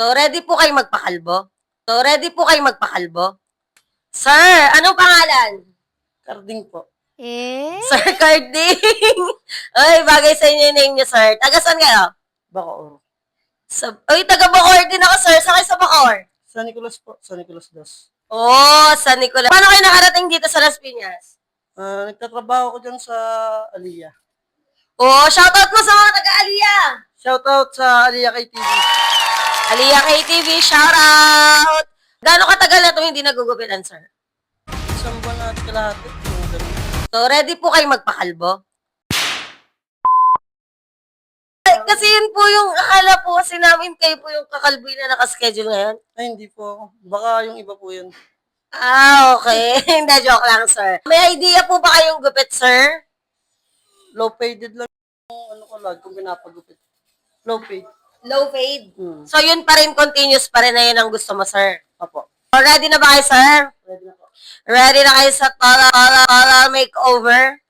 So, ready po kayo magpakalbo? Sir, anong pangalan? Carding po. Sir Carding. Ay, bagay sa inyo yung name niyo, sir. Taga saan kayo? Bacoor. Taga Bacoor din ako, sir. Saan kayo sa Bacoor? San Nicolas po. San Nicolas dos. Oh, San Nicolas. Paano kayo nakarating dito sa Las Piñas? Nagtatrabaho ko dyan sa Aliyah. Oh, shoutout mo sa mga taga-Aliyah. Shoutout sa Aliyah kay TV. Aliyah KTV, shoutout! Gano'ng katagal na ito hindi nagugupitan, sir? Isang buwan na at kalahati. Yung ganun. So, ready po kayo magpakalbo? Ay, kasi yun po yung akala po kasi namin kayo po yung kakalboy na nakaschedule ngayon. Ay, hindi po ako. Baka yung iba po yun. Ah, okay. Hindi, joke lang, sir. May idea po ba kayong gupit, sir? Low faded lang yung ano ko lang kung pinapagupit. Low fade. Low fade. Hmm. So, yun pa rin, continuous pa rin na yun ang gusto mo, sir. Apo. Ready na ba kayo, sir? Ready na po. Ready na kayo sa Tala makeover?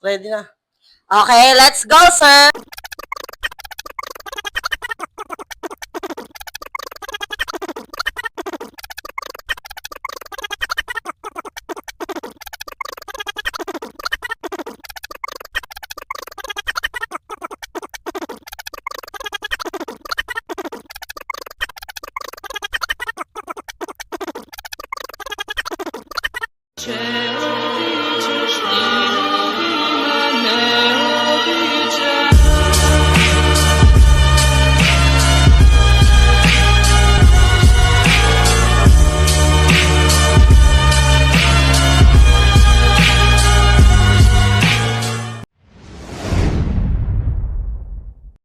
Ready na. Okay, let's go, sir! Check.